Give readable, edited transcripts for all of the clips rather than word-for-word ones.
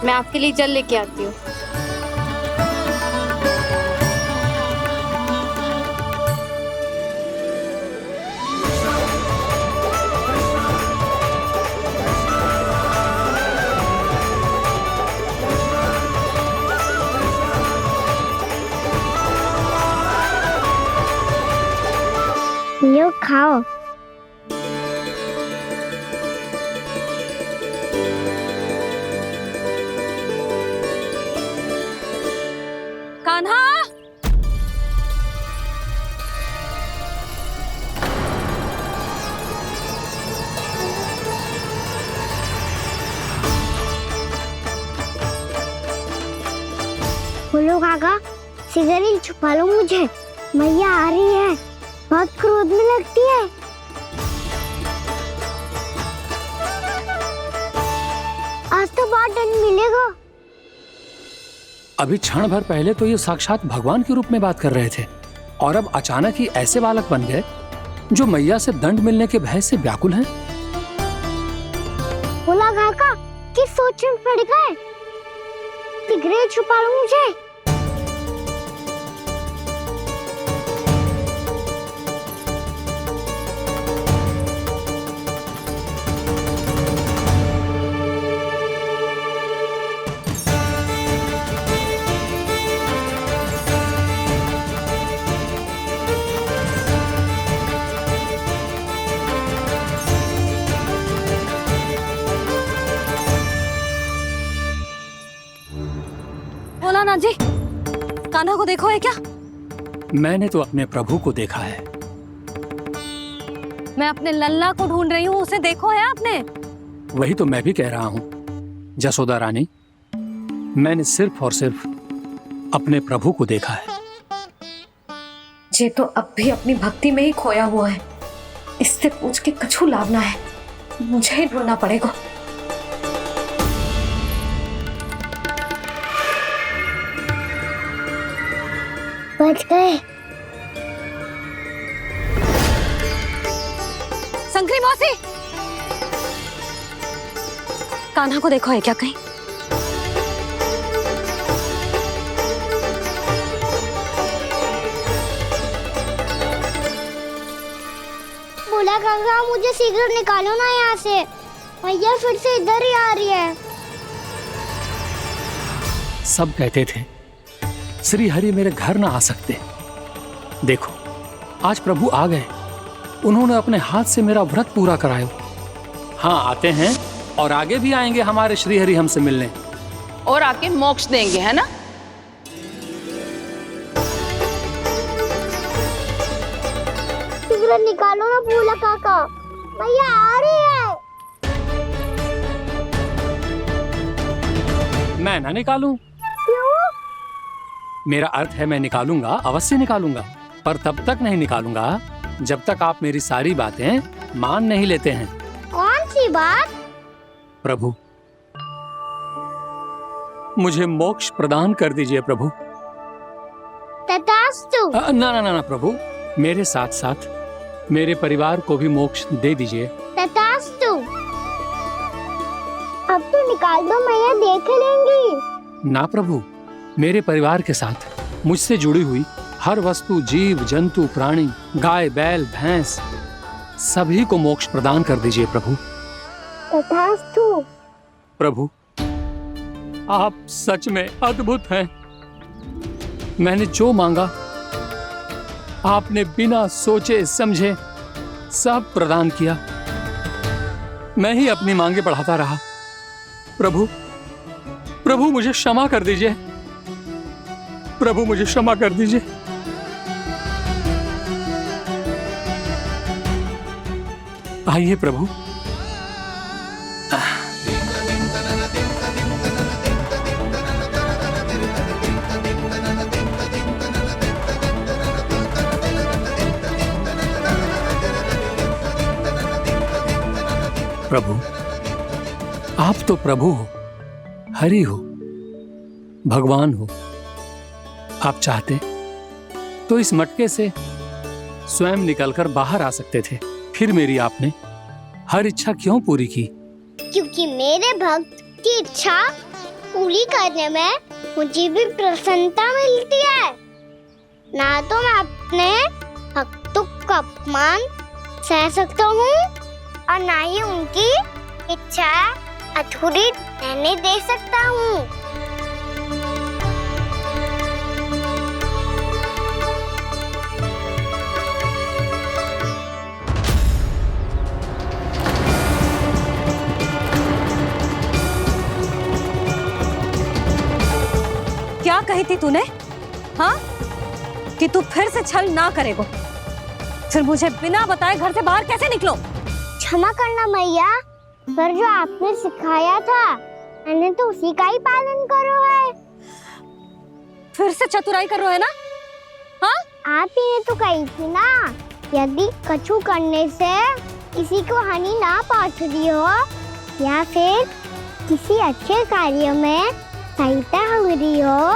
मैं आपके लिए जल लेके आती हूँ। लो खाओ। कान्हा, बोलो काका, सिगरेट छुपा लो मुझे, मैया आ रही है, बहुत क्रोध में लगती है। आज तो बहुत दंड मिलेगा। अभी क्षण भर पहले तो ये साक्षात भगवान के रूप में बात कर रहे थे और अब अचानक ही ऐसे बालक बन गए जो मैया से दंड मिलने के भय से व्याकुल हैं। बोला काका, किस सोच में पड़ गए? सिगरेट छुपा लो मुझे। बोला ना जी, कान्हा को देखो है क्या? मैंने तो अपने प्रभु को देखा है। मैं अपने लल्ला को ढूंढ रही हूँ, उसे देखो है आपने? वही तो मैं भी कह रहा हूँ जसोदा रानी, मैंने सिर्फ और सिर्फ अपने प्रभु को देखा है। ये तो अब भी अपनी भक्ति में ही खोया हुआ है, इससे पूछ के कछु लाभ ना है, मुझे ही ढूंढना पड़ेगा। बच गए। संकरी मौसी, कान्हा को देखो है क्या कहीं? बोला काका, मुझे सिगरेट निकालो ना यहाँ से, भैया फिर से इधर ही आ रही है। सब कहते थे श्री हरि मेरे घर ना आ सकते। देखो आज प्रभु आ गए, उन्होंने अपने हाथ से मेरा व्रत पूरा कराया। हाँ आते हैं और आगे भी आएंगे हमारे श्री हरि हमसे मिलने और आके मोक्ष देंगे, है ना? सिगरेट निकालो ना बोला काका, भैया आ रही है। मैं ना निकालूं? क्यों? मेरा अर्थ है मैं निकालूंगा, अवश्य निकालूंगा, पर तब तक नहीं निकालूंगा जब तक आप मेरी सारी बातें मान नहीं लेते हैं। कौन सी बात? प्रभु, मुझे मोक्ष प्रदान कर दीजिए प्रभु। तथास्तु। ना ना ना ना प्रभु, मेरे साथ साथ मेरे परिवार को भी मोक्ष दे दीजिए। तथास्तु। अब तो निकाल दो, मैया देख लेंगी। ना प्रभु, मेरे परिवार के साथ मुझसे जुड़ी हुई हर वस्तु, जीव जंतु, प्राणी, गाय बैल भैंस, सभी को मोक्ष प्रदान कर दीजिए प्रभु। तथास्तु। प्रभु, आप सच में अद्भुत हैं। मैंने जो मांगा आपने बिना सोचे समझे सब प्रदान किया। मैं ही अपनी मांगे बढ़ाता रहा। प्रभु, प्रभु मुझे क्षमा कर दीजिए। प्रभु मुझे क्षमा कर दीजिए। आइए प्रभु। प्रभु, आप तो प्रभु हो, हरि हो, भगवान हो। आप चाहते तो इस मटके से स्वयं निकलकर बाहर आ सकते थे, फिर मेरी आपने हर इच्छा क्यों पूरी की? क्योंकि मेरे भक्त की इच्छा पूरी करने में मुझे भी प्रसन्नता मिलती है। ना तो मैं अपने भक्तों का अपमान सह सकता हूँ और ना ही उनकी इच्छा अधूरी रहने दे सकता हूँ। क्या कही थी तूने? हाँ, कि तू फिर से छल ना करेगो। फिर मुझे बिना बताए घर से बाहर कैसे निकलो? क्षमा करना मैया, पर जो आपने सिखाया था मैंने तो उसी का ही पालन करो है। फिर से चतुराई कर रहे हो है ना? हाँ, आप ही ने तो कही थी ना, यदि कछु करने से किसी को हानि ना पहुंच रही हो या फिर किसी अच्छे कार्य में सहायता हो रही हो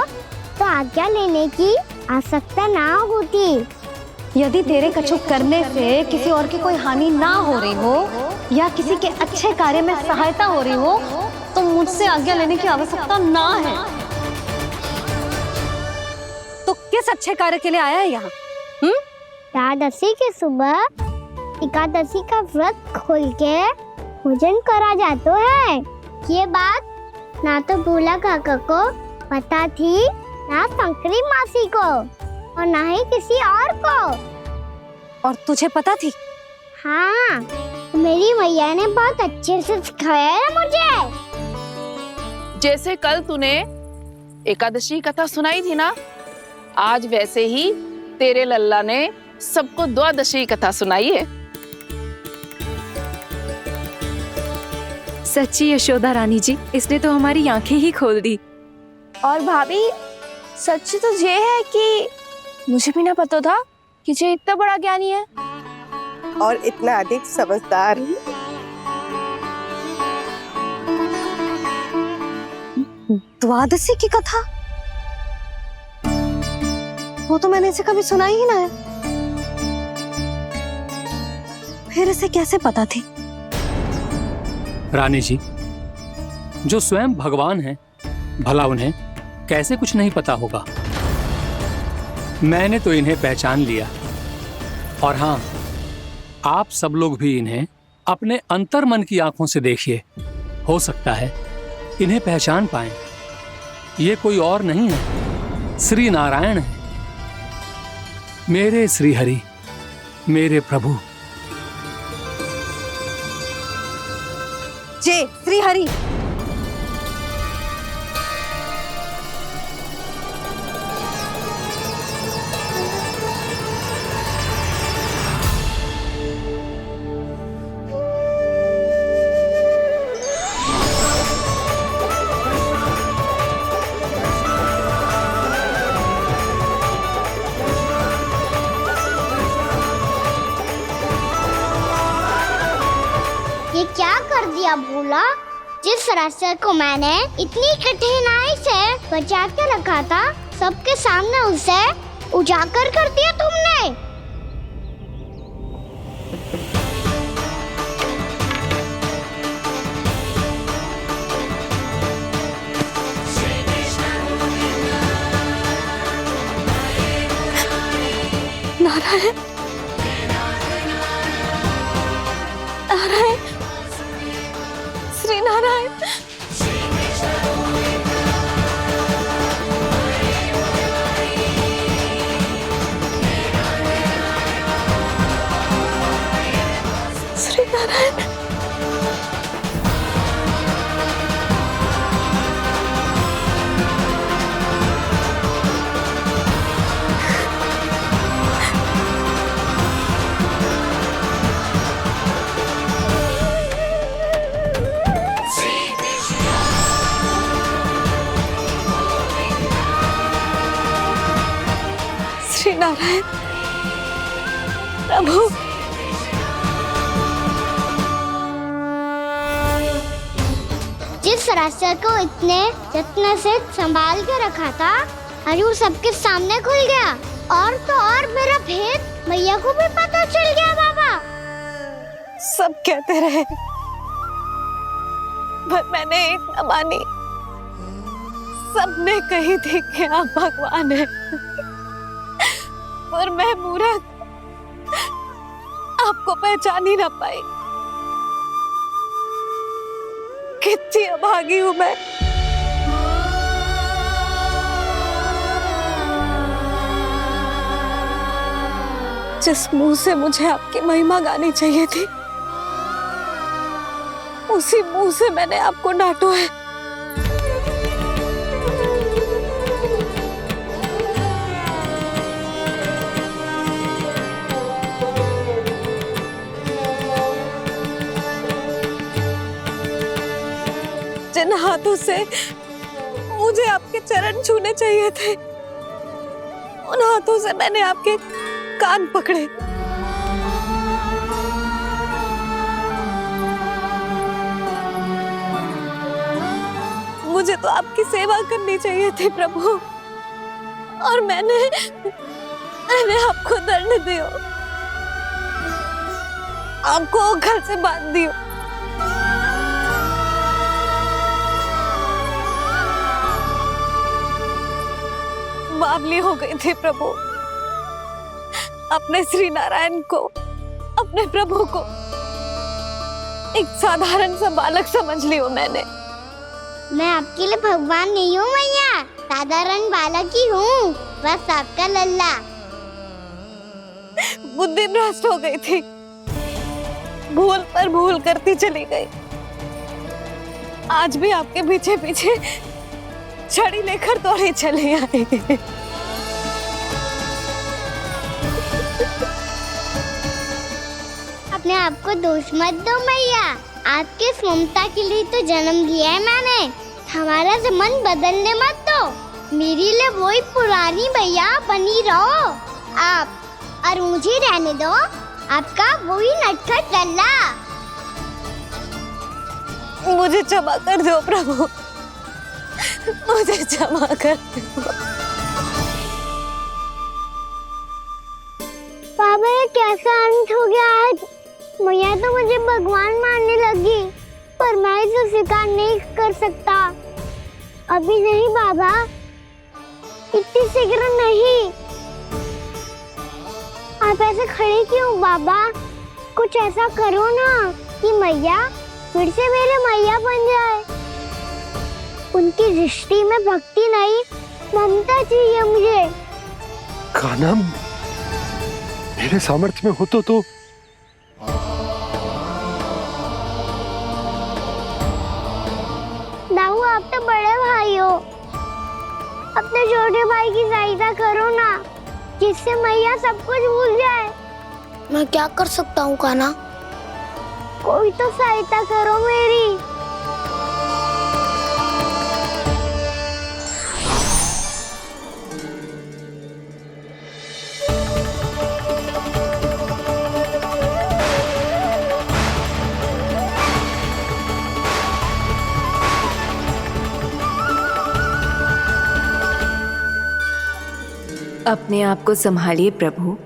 तो आज्ञा लेने की आवश्यकता ना होती। यदि तेरे कछु करने से किसी और की कोई हानि ना हो रही हो या किसी के अच्छे कार्य में सहायता हो रही हो तो मुझसे आज्ञा लेने की आवश्यकता ना है। तो किस अच्छे कार्य के लिए आया है यहाँ? एकादशी के सुबह एकादशी का व्रत खोल के भोजन करा जाता है। ये बात ना तो भोला काका को पता थी, ना शंकरी मासी को और ना ही किसी और को। और तुझे पता थी? हाँ, मेरी मैया ने बहुत अच्छे से सिखाया है मुझे। जैसे कल तूने एकादशी कथा सुनाई थी ना, आज वैसे ही तेरे लल्ला ने सबको द्वादशी कथा सुनाई है। सच्ची यशोदा रानी जी, इसने तो हमारी आंखें ही खोल दी। और भाभी, सच तो ये है कि मुझे भी ना पता था कि ये इतना बड़ा ज्ञानी है और इतना अधिक समझदार। द्वादशी की कथा? वो तो मैंने इसे कभी सुना ही ना है। फिर इसे कैसे पता थी? रानी जी, जो स्वयं भगवान हैं, भला उन्हें कैसे कुछ नहीं पता होगा। मैंने तो इन्हें पहचान लिया। और हाँ, आप सब लोग भी इन्हें अपने अंतर्मन की आंखों से देखिए, हो सकता है इन्हें पहचान पाएं। ये कोई और नहीं है, श्री नारायण है, मेरे श्री हरि, मेरे प्रभु। जय श्री हरि। ये क्या कर दिया भोला? जिस रास्ते को मैंने इतनी कठिनाई से बचा के रखा था, सबके सामने उसे उजागर कर दिया तुमने। नारायण, नारायण, श्री नारायण। श्री नारायण। श्री नारायण प्रभु। जिस रास्ते को इतने यत्न से संभाल के रखा था, आज वो सबके सामने खुल गया। और तो और मेरा भेद मैया को भी पता चल गया। बाबा सब कहते रहे पर मैंने एक न मानी। सबने कही थी कि आप भगवान हैं, पर मैं मूर्ख आपको पहचान ही ना पाई। कितनी अभागी हूं मैं। जिस मुंह से मुझे आपकी महिमा गानी चाहिए थी, उसी मुंह से मैंने आपको डांटा है। जिन हाथों से मुझे आपके चरण छूने चाहिए थे, उन हाथों से मैंने आपके कान पकड़े। मुझे तो आपकी सेवा करनी चाहिए थी प्रभु, और मैंने आपको दंड दियो, आपको घर से बांध दियो। बावली हो गई थी प्रभु। अपने श्री नारायण को, अपने प्रभु को एक साधारण सा बालक समझ लियो मैंने। मैं आपके लिए भगवान नहीं हूँ मैया, साधारण बालक ही हूँ, बस आपका लल्ला। बुद्धि भ्रष्ट हो गई थी, भूल पर भूल करती चली गई। आज भी आपके पीछे पीछे छड़ी लेकर दौड़े चले आए। अपने आप को दोष मत दो मैया, आपके इस ममता के लिए तो जन्म लिया है मैंने। हमारा मन बदलने मत दो, मेरे लिए वही पुरानी भैया बनी रहो आप, और मुझे रहने दो आपका वही नटखट लल्ला। मुझे क्षमा कर दो प्रभु, मुझे क्षमा कर दो। बाबा ये कैसा अंत हो गया आज? मैया तो मुझे भगवान मानने लगी, पर मैं इसे स्वीकार नहीं कर सकता। अभी नहीं बाबा, इतनी शीघ्र नहीं। आप ऐसे खड़े क्यों बाबा? कुछ ऐसा करो ना कि मैया फिर से मेरे मैया बन जाए। उनकी दृष्टि में भक्ति नहीं, ममता चाहिए मुझे। कान्हा, मेरे सामर्थ्य में हो तो दाऊ, आप तो बड़े भाई हो, अपने छोटे भाई की सहायता करो ना, जिससे मैया सब कुछ भूल जाए। मैं क्या कर सकता हूँ कान्हा? कोई तो सहायता करो मेरी। अपने आप को संभालिए प्रभु।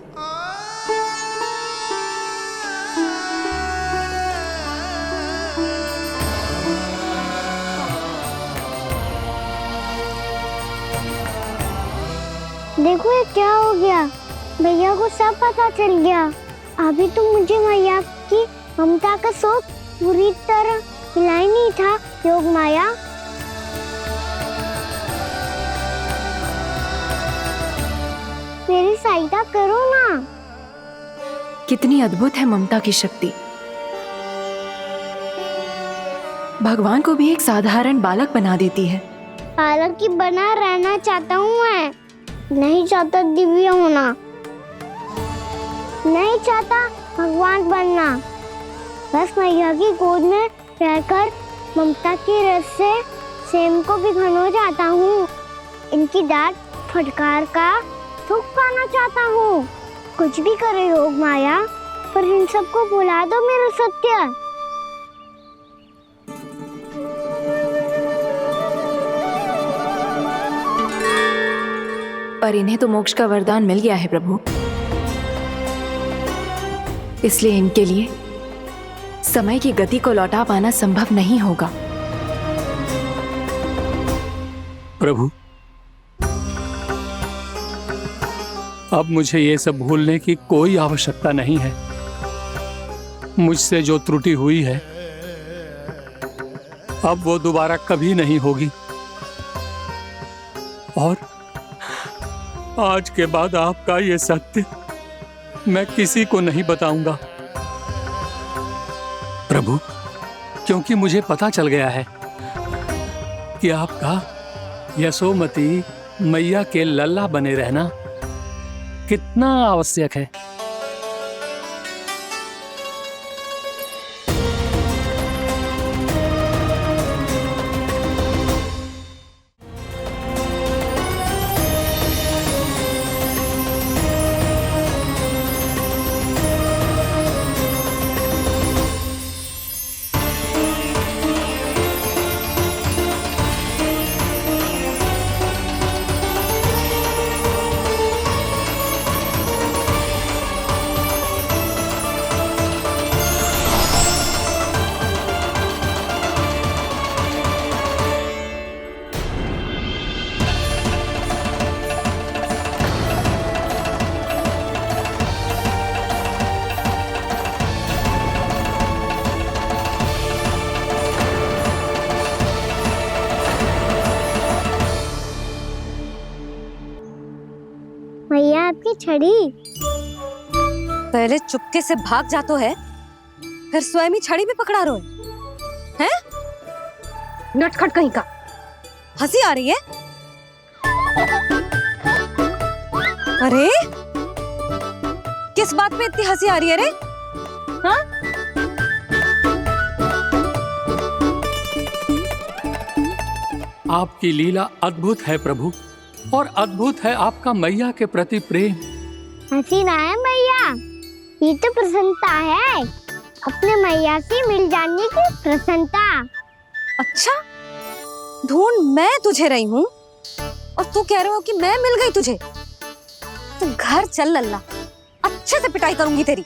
देखो ये क्या हो गया, भैया को सब पता चल गया। अभी तो मुझे मैया की ममता का शौक पूरी तरह मिला ही नहीं था। योग माया, मेरी सहायता करो ना। कितनी अद्भुत है ममता की शक्ति। भगवान को भी एक साधारण बालक बना देती है। बालक की बना रहना चाहता हूँ मैं, नहीं चाहता दिव्य होना, नहीं चाहता भगवान बनना। बस मैया की गोद में रहकर ममता की रस से सेम को भिगोना चाहता हूँ। इनकी डांट फटकार का सुख पाना चाहता हूँ। कुछ भी करे योग माया, पर इन सबको भुला दो मेरा सत्य। पर इन्हें तो मोक्ष का वरदान मिल गया है प्रभु, इसलिए इनके लिए समय की गति को लौटा पाना संभव नहीं होगा। प्रभु, अब मुझे ये सब भूलने की कोई आवश्यकता नहीं है। मुझसे जो त्रुटि हुई है अब वो दोबारा कभी नहीं होगी, और आज के बाद आपका ये सत्य मैं किसी को नहीं बताऊंगा प्रभु, क्योंकि मुझे पता चल गया है कि आपका यशोमती मैया के लल्ला बने रहना कितना आवश्यक है। भैया आपकी छड़ी। पहले चुपके से भाग जातो है, फिर स्वयं ही छड़ी भी पकड़ा रो है? नटखट कहीं का। हंसी आ रही है? अरे किस बात पे इतनी हंसी आ रही है रे? हाँ? आपकी लीला अद्भुत है प्रभु, और अद्भुत है आपका मैया के प्रति प्रेम। हंसी ना है मैया, ये तो प्रसन्नता है, अपने मैया से मिल जाने की प्रसन्नता। अच्छा, ढूंढ मैं तुझे रही हूँ और तू कह रहे हो कि मैं मिल गई तुझे? तू घर चल लल्ला, अच्छे से पिटाई करूंगी तेरी।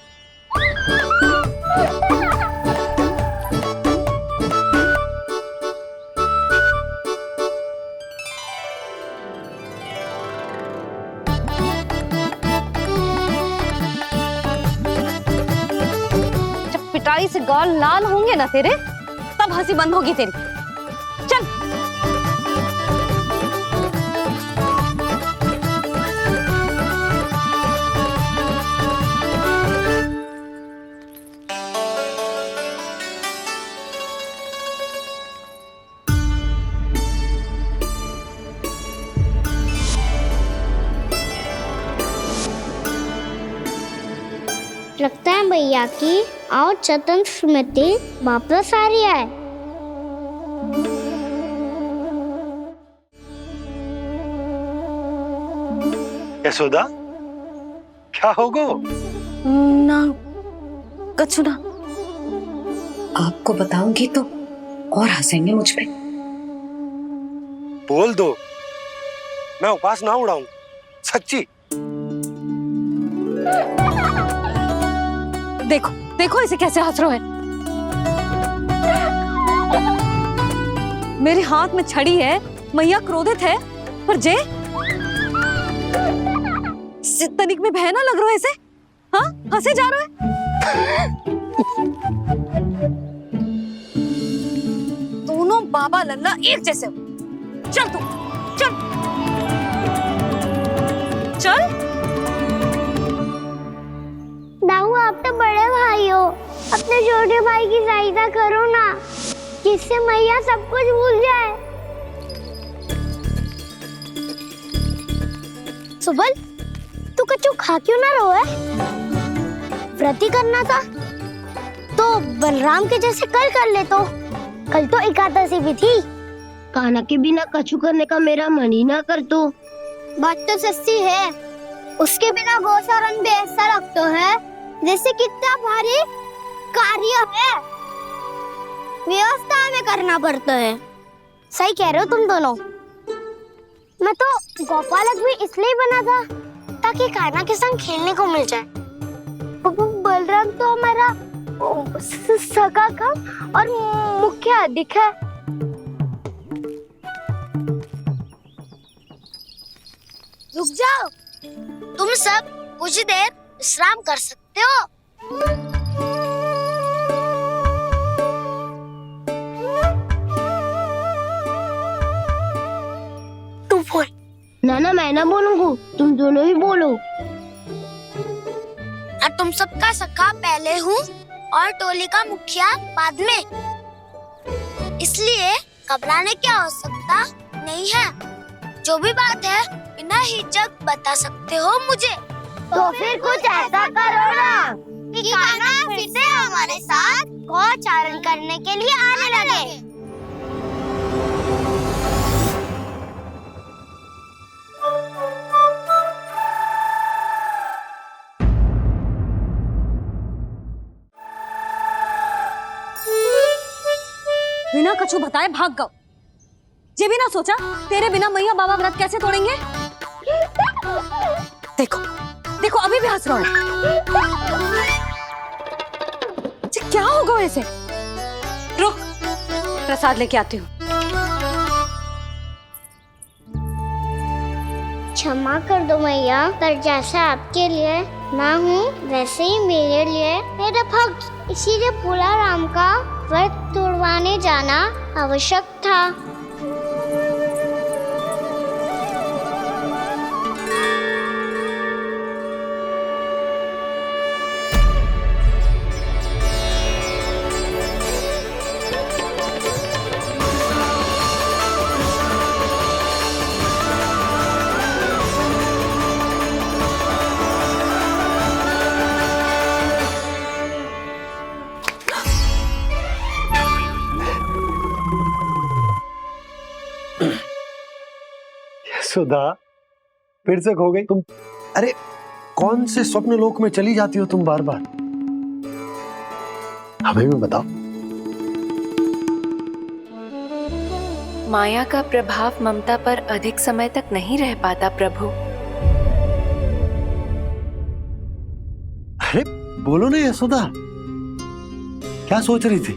जब पिटाई से गाल लाल होंगे ना तेरे, तब हंसी बंद होगी तेरी। चल। लगता है भैया की और चतन स्मृति वापस आ रही है। यशोदा, क्या हो गो? ना कछु ना। आपको बताऊंगी तो और हंसेंगे मुझ पे। बोल दो, मैं उपवास ना उड़ाऊं, सच्ची। देखो देखो इसे कैसे हंस रहा है। मेरे हाथ में छड़ी है, मैया क्रोधित है, पर जे तनिक में बहना लग रहा है इसे। हाँ, हंसे जा रहा है। दोनों बाबा लल्ला एक जैसे हो। चल तू, चल चल। दाऊ, आप तो बड़े भाई हो, अपने छोटे भाई की सहायता करो ना, जिससे मैया सब कुछ भूल जाए। सुबल, तू कछु खा क्यों ना रहो है? व्रत ही करना था तो बलराम के जैसे कल कर ले। तो कल तो एकादशी भी थी। कान्हा के बिना कछु करने का मेरा मन ही ना कर। तो बात तो सच्ची है, उसके बिना गोचारण भी ऐसा लगता है जैसे कितना भारी कार्य है, व्यवस्था में करना पड़ता है। सही कह रहे हो तुम दोनों। मैं तो गोपालक भी इसलिए बना था ताकि कान्हा के संग खेलने को मिल जाए। बलराम तो हमारा सगा काम और मुख्य अधिक है। रुक जाओ, तुम सब कुछ देर विश्राम कर सकते हो। तू बोल। नाना मैं ना बोलूंगा, तुम दोनों ही बोलो। और तुम सबका सखा पहले हूँ और टोली का मुखिया बाद में, इसलिए घबराने की आवश्यकता नहीं है। जो भी बात है बिना हिचक बता सकते हो मुझे। तो फिर कुछ ऐसा करो ना कि कान्हा फिर से हमारे साथ गौचारण करने के लिए आने लगे। बिना कछु बताए भाग गओ। ये भी ना सोचा तेरे बिना मैया बाबा व्रत कैसे तोड़ेंगे। देखो देखो अभी भी हंस रहा है। क्या होगा ऐसे? रुक, प्रसाद लेके आती हूँ। क्षमा कर दो मैया, पर जैसा आपके लिए ना हूँ वैसे ही मेरे लिए मेरा भक्त, इसीलिए भोला राम का व्रत तोड़वाने जाना आवश्यक था। सुधा, फिर से खो गई तुम। अरे कौन से स्वप्न लोक में चली जाती हो तुम बार बार? हमें भी बताओ। माया का प्रभाव ममता पर अधिक समय तक नहीं रह पाता प्रभु। अरे बोलो ना यशोदा, क्या सोच रही थी?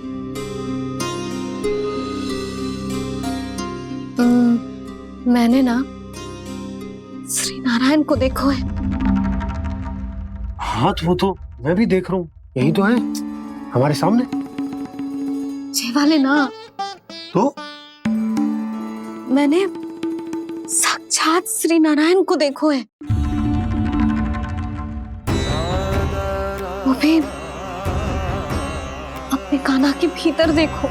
मैंने ना श्री नारायण को देखो है। हाँ तो वो तो मैं भी देख रहा हूँ, यही तो है हमारे सामने। ये वाले ना, तो मैंने साक्षात श्री नारायण को देखो है, वो भी अपने कान्हा के भीतर देखो।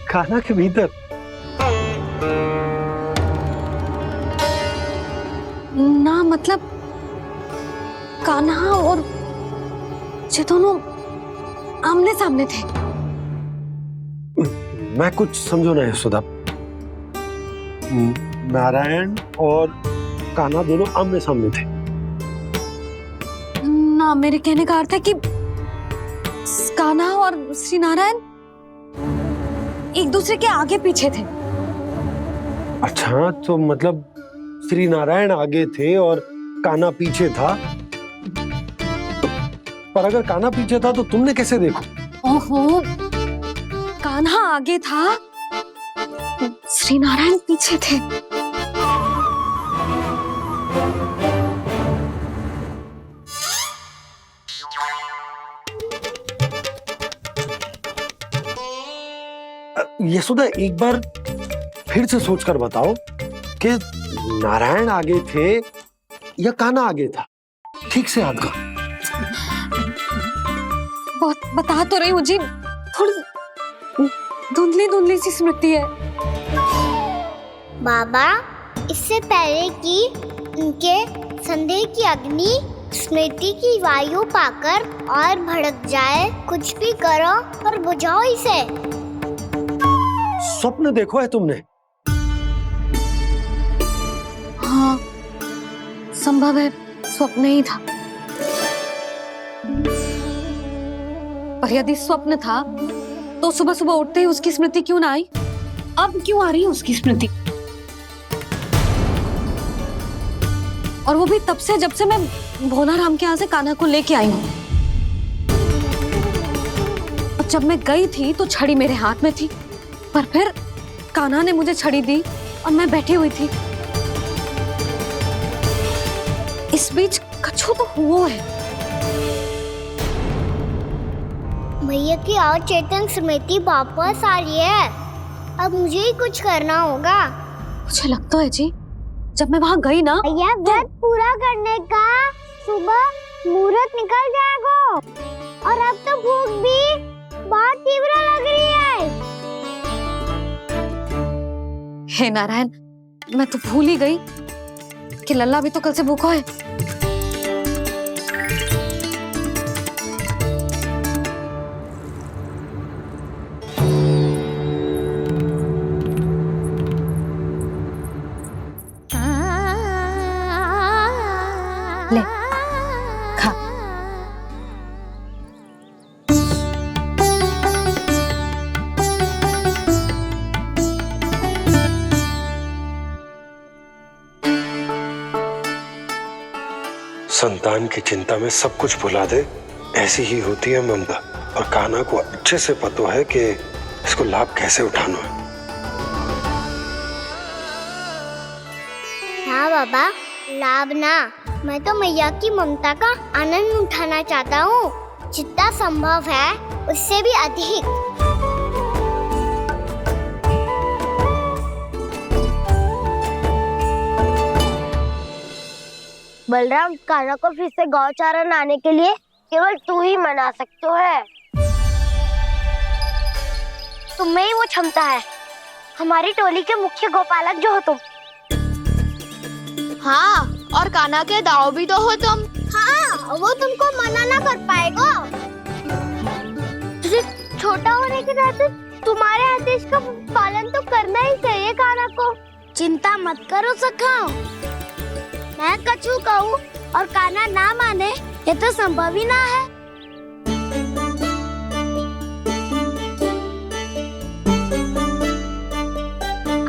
कान्हा के भीतर? ना मतलब कान्हा और ये दोनों आमने सामने थे। मैं कुछ समझो ना यशोदा। नारायण और कान्हा दोनों आमने सामने थे? ना, मेरे कहने का अर्थ है कि कान्हा और श्री नारायण एक दूसरे के आगे पीछे थे। अच्छा, तो मतलब श्री नारायण आगे थे और कान्हा पीछे था। पर अगर कान्हा पीछे था तो तुमने कैसे देखो? ओहो, कान्हा आगे था, श्री नारायण पीछे थे। यशोदा, एक बार फिर से सोचकर बताओ कि नारायण आगे थे या कान्हा आगे था? ठीक से याद करो। बहुत बता तो रही हूँ जी, थोड़ी धुंधली धुंधली सी स्मृति है। बाबा, इससे पहले कि उनके संदेह की अग्नि स्मृति की वायु पाकर और भड़क जाए, कुछ भी करो और बुझाओ इसे। स्वप्न देखो है तुमने? हाँ, संभव है स्वप्न ही था। पर यदि स्वप्न था तो सुबह सुबह उठते ही उसकी स्मृति क्यों ना आई? अब क्यों आ रही है उसकी स्मृति? और वो भी तब से जब से मैं भोला राम के यहाँ से कान्हा को लेके आई हूँ। जब मैं गई थी तो छड़ी मेरे हाथ में थी, पर फिर कान्हा ने मुझे छड़ी दी और मैं बैठी हुई थी। इस बीच कछु तो हुआ है। भैया की और चेतन स्मृति वापस आ रही है। अब मुझे ही कुछ करना होगा। मुझे लगता है जी, जब मैं वहां गई ना, भैया व्रत पूरा करने का सुबह मुहूर्त निकल जाएगा और अब तो भूख भी बहुत तीव्र लग रही है। हे नारायण, मैं तो भूल ही गई कि लल्ला भी तो कल से भूखा है। ले खा। संतान की चिंता में सब कुछ भुला दे, ऐसी ही होती है ममता। और कान्हा को अच्छे से पता है कि इसको लाभ कैसे उठाना है। हाँ बाबा, लाभ ना, मैं तो मैया की ममता का आनंद उठाना चाहता हूँ, जितना संभव है उससे भी अधिक। बलराम, कान्हा को फिर से गौचारण आने के लिए केवल तू ही मना सकते है। तुम्हें ही वो क्षमता है, हमारी टोली के मुख्य गोपालक जो हो तुम। हाँ, और कान्हा के दाव भी तो हो तुम। हाँ, वो तुमको मना ना कर पाएगा। छोटा होने के नाते तुम्हारे आदेश का पालन तो करना ही चाहिए कान्हा को। चिंता मत करो सखा, मैं कछु कहूँ और कान्हा ना माने, ये तो संभव ही ना है।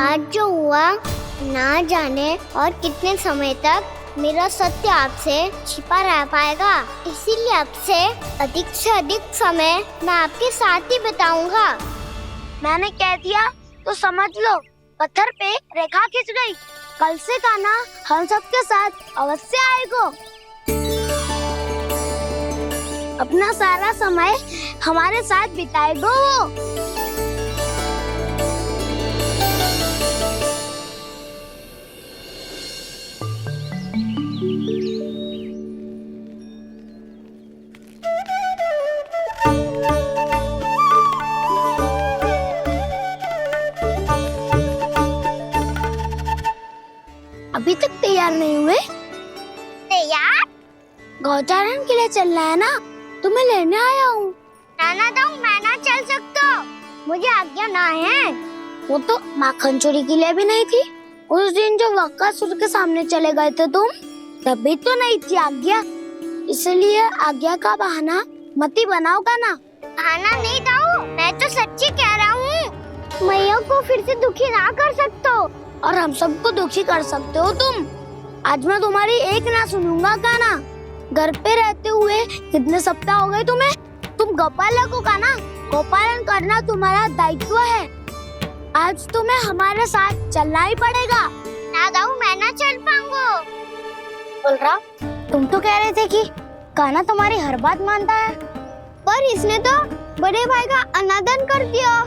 आज जो हुआ ना जाने और कितने समय तक मेरा सत्य आपसे छिपा रह पाएगा, इसीलिए आपसे अधिक से अधिक समय मैं आपके साथ ही बिताऊंगा। मैंने कह दिया तो समझ लो, पत्थर पे रेखा खींच गई। कल से कान्हा हम सबके साथ अवश्य आएगा। अपना सारा समय हमारे साथ बिताएगा वो। अभी तक तैयार नहीं हुए? तैयार? गौचारण के लिए चलना है ना, तुम्हें लेने आया हूँ। नाना तो मैं ना चल सकता, मुझे आज्ञा ना है। वो तो माखन चोरी के लिए भी नहीं थी। उस दिन जो वक्कासुर के सामने चले गए थे तुम, तभी तो नहीं थी आज्ञा। इसलिए आज्ञा का बहाना मत ही बनाओ ना। बहाना नहीं दाऊ, मैं तो सच्ची कह रहा हूँ। मैया को फिर से दुखी ना कर सकते हो और हम सबको दुखी कर सकते हो तुम। आज मैं तुम्हारी एक ना सुनूंगा कान्हा। घर पे रहते हुए कितने सप्ताह हो गए तुम्हें? तुम गोपालक हो कान्हा, गोपालन करना तुम्हारा दायित्व है। आज तुम्हें हमारे साथ चलना ही पड़ेगा। ना दाऊ, मैं ना चल पाऊंगा। बलराम, तुम तो कह रहे थे कि कान्हा तुम्हारी हर बात मानता है, पर इसने तो बड़े भाई का अनादर कर दिया।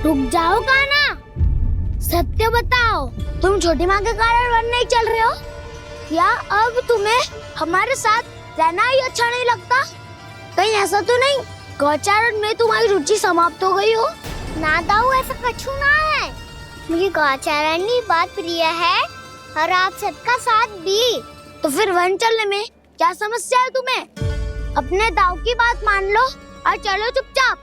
रुक जाओ कान्हा, सत्य बताओ, तुम छोटी माँ के कारण वन नहीं चल रहे हो या अब तुम्हें हमारे साथ रहना ही अच्छा नहीं लगता? कहीं ऐसा तो नहीं गौचारण में तुम्हारी रुचि समाप्त हो गई हो? ना दाऊ, ऐसा कछु ना है। मुझे गौचारण ही बात प्रिय है और आप सबका साथ भी। तो फिर वन चलने में क्या समस्या है तुम्हें? अपने दाऊ की बात मान लो और चलो चुपचाप।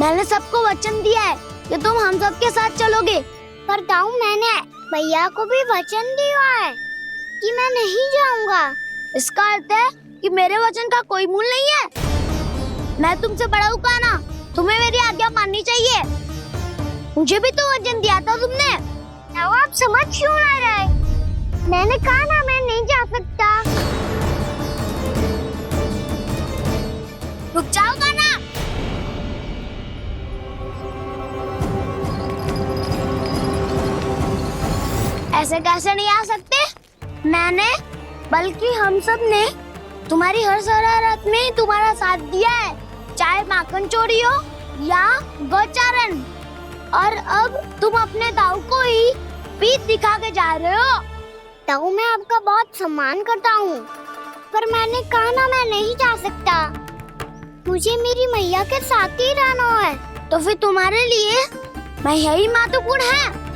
मैंने सबको वचन दिया है कि तुम हम सबके साथ चलोगे। पर दाऊ, मैंने भैया को भी वचन दिया है कि मैं नहीं जाऊंगा। इसका अर्थ है कि मेरे वचन का कोई मूल नहीं है। मैं तुमसे बड़ा हूँ कान्हा, तुम्हें मेरी आज्ञा माननी चाहिए। मुझे भी तो वचन दिया था तुमने। दाऊ, आप समझ क्यों ना रहे? मैंने कहा ना, मैं नहीं जा सकता। रुक जाओ कान्हा। ऐसे कैसे नहीं आ सकते? मैंने बल्कि हम सब ने तुम्हारी हर शरारत में तुम्हारा साथ दिया है, चाहे माखन चोरी हो या गौचारण। और अब तुम अपने दाऊ को ही पीठ दिखा के जा रहे हो। दाऊ, मैं आपका बहुत सम्मान करता हूँ, पर मैंने कहा ना मैं नहीं जा सकता। मुझे मेरी मैया के साथ ही रहना है। तो फिर तुम्हारे लिए मैं यही महत्वपूर्ण है।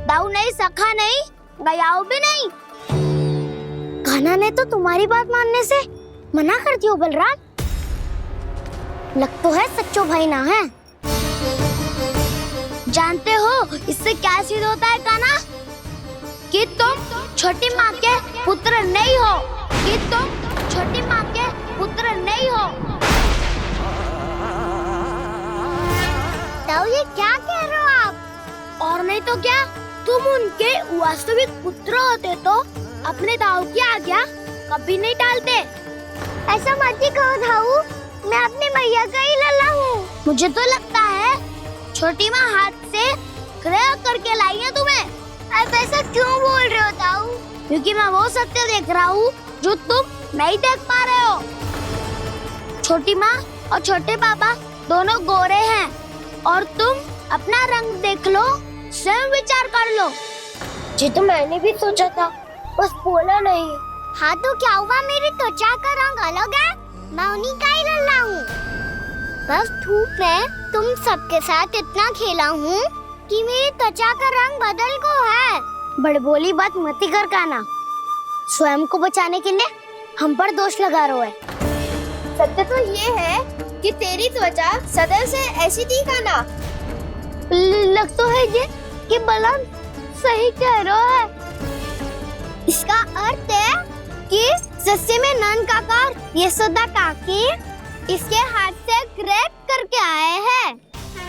दाऊ नहीं, सखा नहीं, गयाऊ भी नहीं। कान्हा ने तो तुम्हारी बात मानने से मना कर दियो बलराम। लग तो है सच्चो भाई ना है। जानते हो इससे क्या सिद्ध होता है कान्हा? कि तुम छोटी माँ के पुत्र नहीं हो, कि तुम छोटी माँ के पुत्र नहीं हो। दाऊ, ये क्या कह रहे हो आप? और नहीं तो क्या, तुम उनके वास्तविक पुत्र होते तो अपने दाऊ की आज्ञा कभी नहीं टालते। ऐसा मत ही कहो दाऊ, मैं अपनी मैया का ही लल्ला हूँ। मुझे तो लगता है छोटी माँ हाथ से ग्रह करके लाई है तुम्हें। आप ऐसा क्यों बोल रहे हो दाऊ? क्योंकि मैं वो सत्य देख रहा हूँ जो तुम नहीं देख पा रहे हो। छोटी माँ और छोटे पापा दोनों गोरे हैं और तुम अपना रंग देख लो, स्वयं विचार कर लो। जी तो मैंने भी सोचा था, बस बोला नहीं। हाँ तो क्या हुआ, मेरी त्वचा का रंग अलग है, मैं उन्हीं का ही लल्ला हूँ। बस धूप में तुम सबके साथ इतना खेला हूँ कि मेरी त्वचा का रंग बदल को है। बड़बोली बात मत ही कर कान्हा, स्वयं को बचाने के लिए हम पर दोष लगा रहे है। सत्य तो ये है कि तेरी त्वचा सदैव से ऐसी थी कान्हा। लग तो है ये कि बलराम सही कह रहा है। इसका अर्थ है कि सस्य में नन काका यशोदा काकी इसके हाथ से ग्रेट करके आए हैं।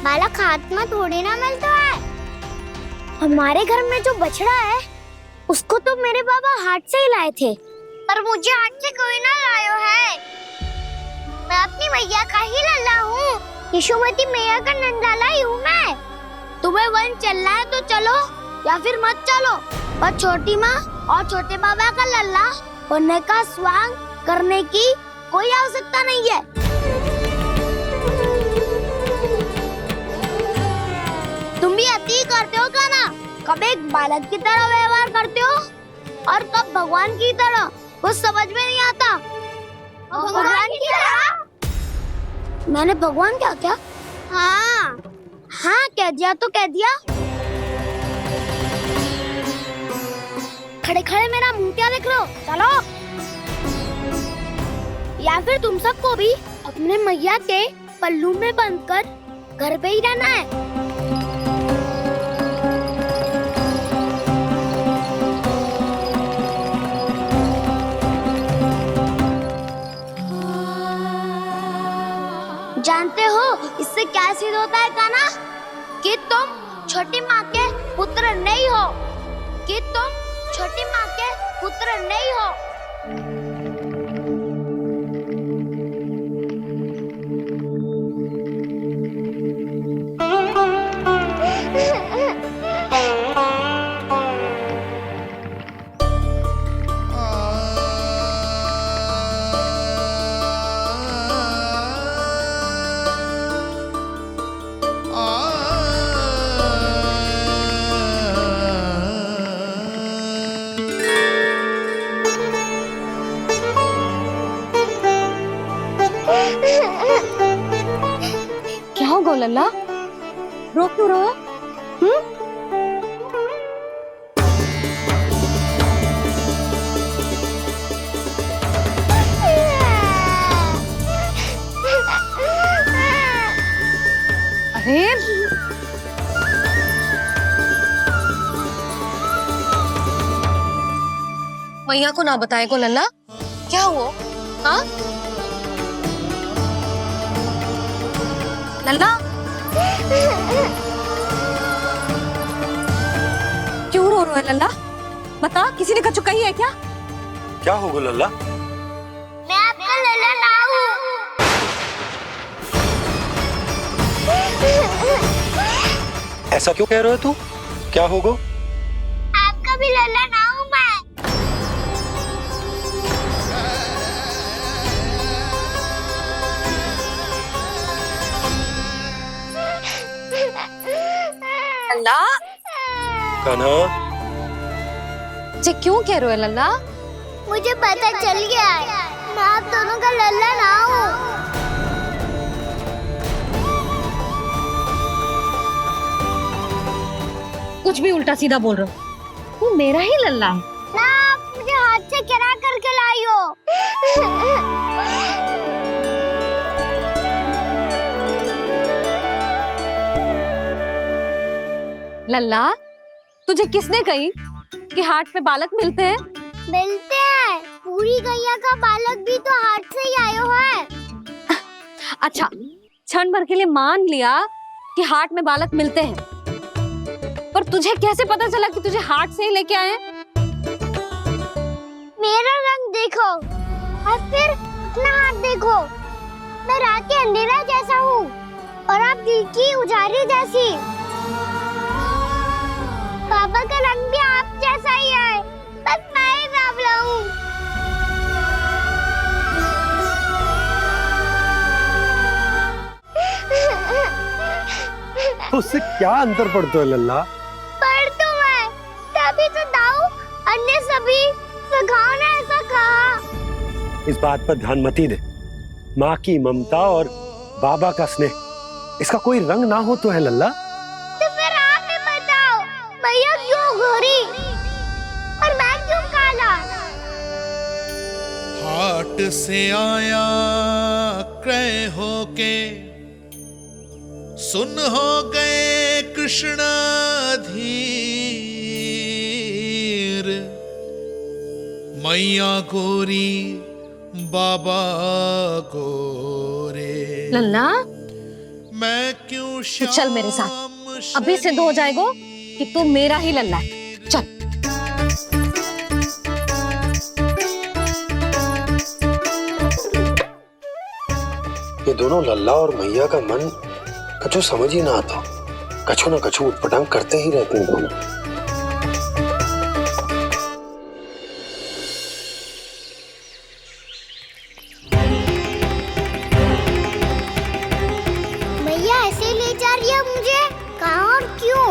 बालक हाथ में थोड़ी ना मिलता है। हमारे घर में जो बछड़ा है उसको तो मेरे बाबा हाथ से ही लाए थे, पर मुझे हाथ से कोई ना लायो है। मैं अपनी मैया का ही लल्ला हूँ, यशोमती मैया का नंदलाला ही हूँ मैं। तुम्हें वन चलना है तो चलो या फिर मत चलो, पर छोटी माँ और छोटे बाबा का लल्ला बनने का स्वांग करने की कोई आवश्यकता नहीं है। तुम भी अति करते हो कान्हा, कब एक बालक की तरह व्यवहार करते हो और कब भगवान की तरह, कुछ समझ में नहीं आता। भगवान की तरह? मैंने भगवान क्या क्या? हाँ हाँ कह दिया तो कह दिया। खड़े खड़े मेरा मुंह क्या देख रहे हो? चलो, या फिर तुम सबको भी अपने मैया के पल्लू में बंधकर घर पे ही रहना है। जानते हो इससे क्या सिद्ध होता है कान्हा? कि तुम छोटी माँ के पुत्र नहीं हो, कि तुम छोटी माँ के पुत्र नहीं हो। क्या हो गो लल्ला, रो क्यों रहे हो? अरे मैया को ना बताए को लल्ला, क्या हुआ? हाँ लल्ला, क्यों रो रहा है लल्ला? बता, किसी ने कछु कही है क्या? क्या होगा लल्ला? मैं आपका लल्ला ना हूँ। ऐसा क्यों कह रहे हो तू? क्या होगा? आपका भी लल्ला ना हूँ मैं। लल्ला, कान्हा, जी क्यों कह रहे हो लल्ला? मुझे पता चल गया है, मैं आप दोनों का लल्ला ना हूँ। कुछ भी उल्टा सीधा बोल रहे हो। तू मेरा ही लल्ला है। ना, आप मुझे हाथ से गिरा करके लाई हो। लल्ला, तुझे किसने कही कि हाट पे बालक मिलते हैं? मिलते हैं, पूरी गैया का बालक भी तो हाट से ही आयो है। अच्छा, क्षण भर के लिए मान लिया कि हाट में बालक मिलते हैं, पर तुझे कैसे पता चला कि तुझे हाट से ही लेके आए हैं? मेरा रंग देखो और फिर अपना हाथ देखो। मैं रात के अंधेरा जैसा हूँ और आप दिल की उजाली जैसी। पापा का रंग भी आप जैसा ही है, बस मैं ही बावला हूँ। उससे क्या अंतर पड़ता है लल्ला? पर तो मैं तभी तो दाऊ अन्य सभी सखाओ ने ऐसा कहा। इस बात पर ध्यान मत ही दे। माँ की ममता और बाबा का स्नेह, इसका कोई रंग ना हो तो है लल्ला। तो फिर आप ही बताओ, भैया क्यों गोरी और मैं क्यों काला? हाट से आया क्रय होके, सुन हो गए कृष्ण धीर। मैया गोरी बाबा गोरे, लल्ला, मैं क्यों तू चल मेरे साथ। अभी सिद्ध हो जाएगा कि तू मेरा ही लल्ला है। चल। ये दोनों लल्ला और मैया का मन कछु समझ ही ना आता। कछु ना कछु उटपटांग करते ही रहते हैं दोनों। भैया ऐसे ले जा रही है मुझे, कहाँ और क्यों?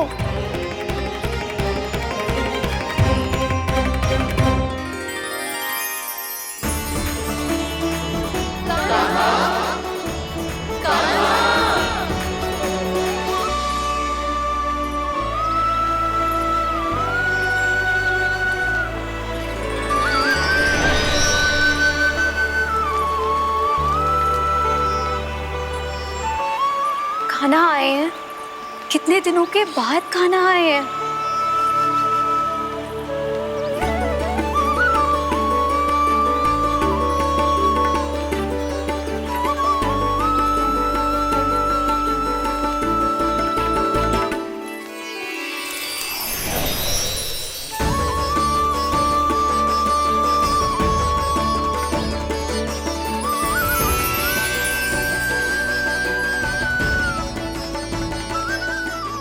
खाना आए हैं, कितने दिनों के बाद खाना आए हैं।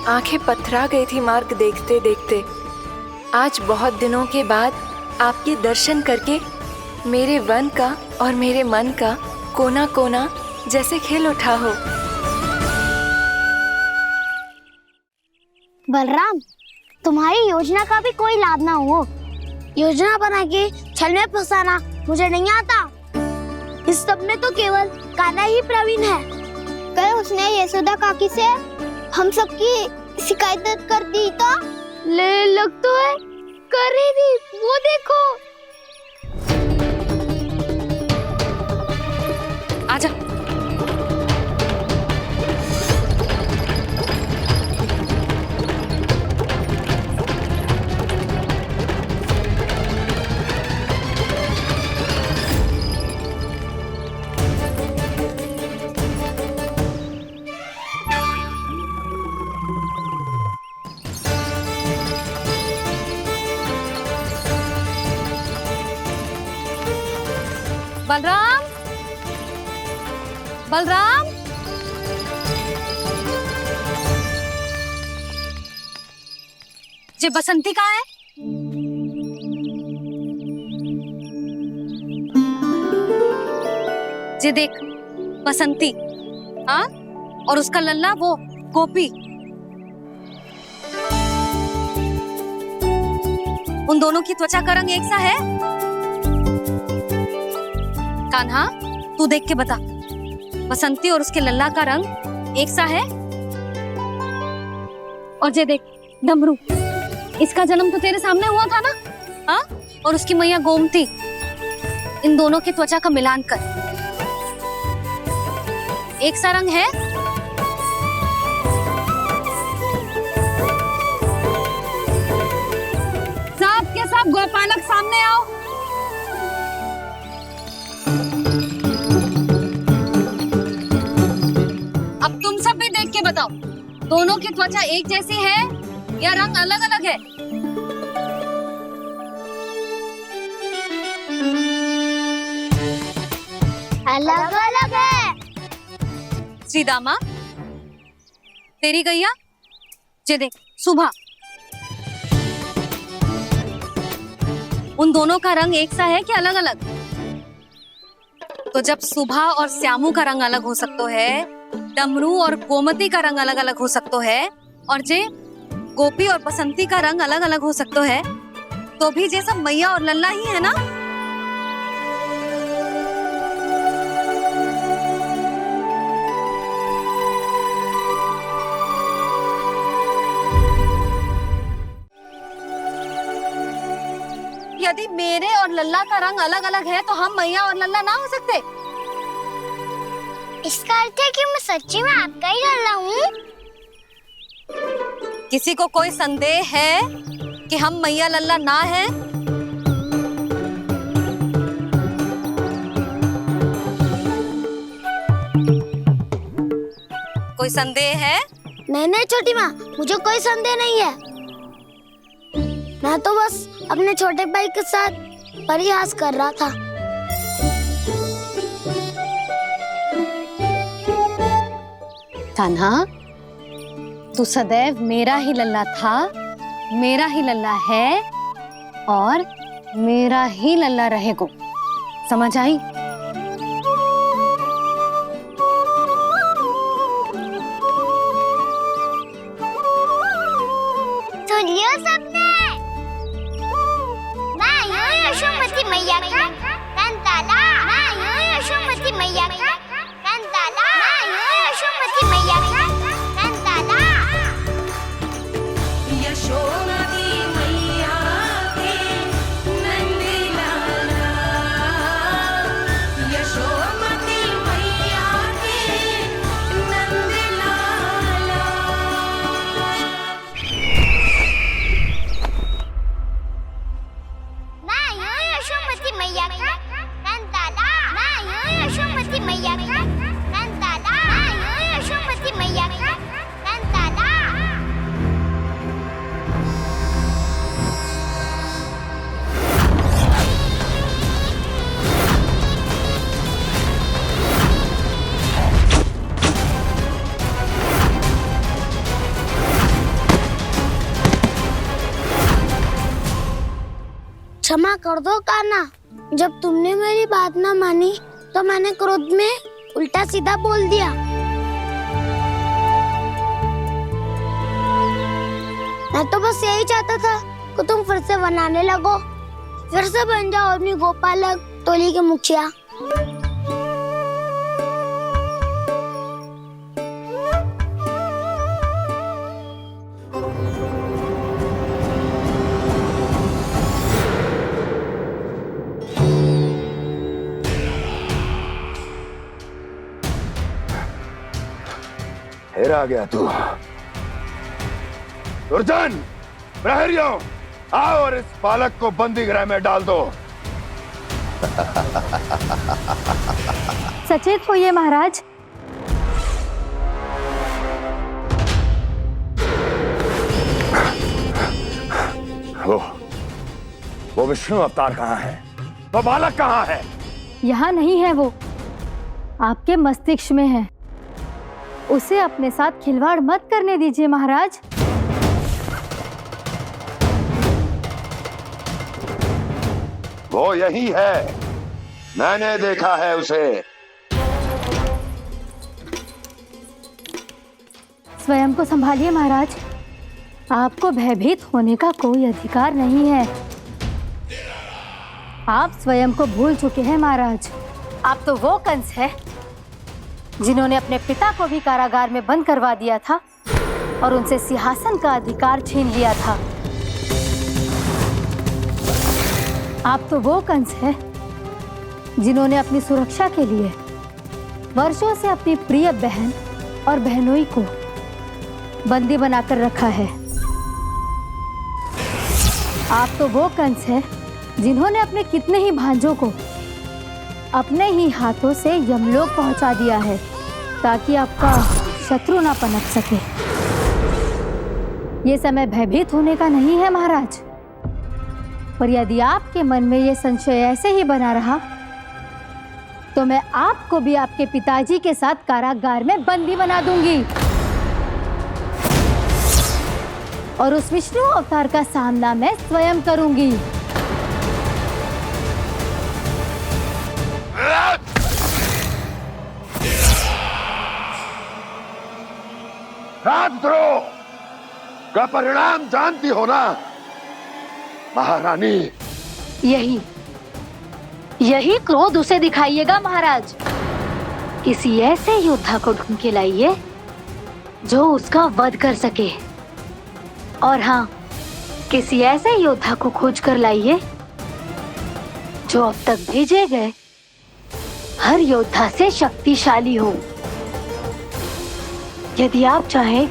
आंखें पथरा गई थी मार्ग देखते देखते। आज बहुत दिनों के बाद आपके दर्शन करके मेरे वन का और मेरे मन का कोना कोना जैसे खिल उठा हो। बलराम, तुम्हारी योजना का भी कोई लाभ ना हो। योजना बना के छल में फंसाना मुझे नहीं आता। इस सब में तो केवल कान्हा ही प्रवीण है। कल उसने यशोदा काकी से हम सबकी शिकायत कर दी तो लग तो है कर ही दी, वो देखो। आजा। बलराम, बलराम, जे बसंती कहाँ है? ये देख, बसंती, हाँ, और उसका लल्ला वो गोपी, उन दोनों की त्वचा का रंग एक सा है? कान्हा, तू देख के बता, बसंती और उसके लल्ला का रंग एक सा है? और ये देख, डमरू, इसका जन्म तो तेरे सामने हुआ था ना, हाँ? और उसकी मैया गोमती, इन दोनों की त्वचा का मिलान कर, एक सा रंग है? सब के सब गोपालक सामने आओ। अब तुम सब भी देख के बताओ, दोनों की त्वचा एक जैसी है या रंग अलग अलग है? अलग अलग है। श्रीदामा, तेरी गैया, ये देख, सुबह, उन दोनों का रंग एक सा है कि अलग अलग? तो जब सुबह और श्यामू का रंग अलग हो सकता है, डमरू और गोमती का रंग अलग अलग हो सकता है, और जे गोपी और बसंती का रंग अलग अलग हो सकता है, तो भी ये सब मैया और लल्ला ही है ना? यदि मेरे और लल्ला का रंग अलग अलग है तो हम मैया और लल्ला ना हो सकते? इसका अर्थ है कि मैं सच्ची में आपका ही लल्ला हूँ? किसी को कोई संदेह है कि हम मैया लल्ला ना हैं? कोई संदेह है? नहीं नहीं छोटी माँ, मुझे कोई संदेह नहीं है। मैं तो बस अपने छोटे भाई के साथ परिहास कर रहा था। कान्हा, तू सदैव मेरा ही लल्ला था, मेरा ही लल्ला है और मेरा ही लल्ला रहेगा। समझ आई? सुन लियो सबने, मैं हूँ यशोमती मैया का कंताला, मैं हूँ यशोमती मैया का कंताला, मैं हूँ यशोमती मैया का कंताला। यशोमती मैया के नंदी लाला, यशोमती मैया के नंदी लाला। मैं हूँ यशोमती मैया का कंताला, मैं हूँ यशोमती मैया का कंताला, मैं हूँ यशोमती मैया का कंताला। क्षमा कर दो कान्हा, जब तुमने मेरी बात ना मानी तो मैंने क्रोध में उल्टा सीधा बोल दिया। मैं तो बस यही चाहता था कि तुम फिर से बनाने लगो, फिर से बन जाओ अपनी गोपालक टोली के मुखिया। फिर आ गया तू। दुर्जन, प्रहरियों, आओ और इस बालक को बंदी गृह में डाल दो। सचेत होइए महाराज। वो विष्णु अवतार कहाँ है? वो बालक कहाँ है? यहाँ नहीं है वो, आपके मस्तिष्क में है। उसे अपने साथ खिलवाड़ मत करने दीजिए महाराज। वो यही है, मैंने देखा है उसे। स्वयं को संभालिए महाराज। आपको भयभीत होने का कोई अधिकार नहीं है। आप स्वयं को भूल चुके हैं महाराज। आप तो वो कंस है जिन्होंने अपने पिता को भी कारागार में बंद करवा दिया था और उनसे सिंहासन का अधिकार छीन लिया था। आप तो वो कंस है जिन्होंने अपनी सुरक्षा के लिए वर्षों से अपनी प्रिय बहन और बहनोई को बंदी बनाकर रखा है। आप तो वो कंस है जिन्होंने अपने कितने ही भांजों को अपने ही हाथों से यमलोक पहुंचा दिया है ताकि आपका शत्रु ना पनप सके। ये समय भयभीत होने का नहीं है महाराज, पर यदि आपके मन में ये संशय ऐसे ही बना रहा तो मैं आपको भी आपके पिताजी के साथ कारागार में बंदी बना दूंगी और उस विष्णु अवतार का सामना मैं स्वयं करूंगी। राजद्रोह का परिणाम जानती हो ना महारानी? यही क्रोध उसे दिखाइएगा महाराज। किसी ऐसे योद्धा को ढूंढ के लाइए जो उसका वध कर सके। और हाँ, किसी ऐसे योद्धा को खोज कर लाइए जो अब तक भेजे गए हर योद्धा से शक्तिशाली हो। यदि आप चाहें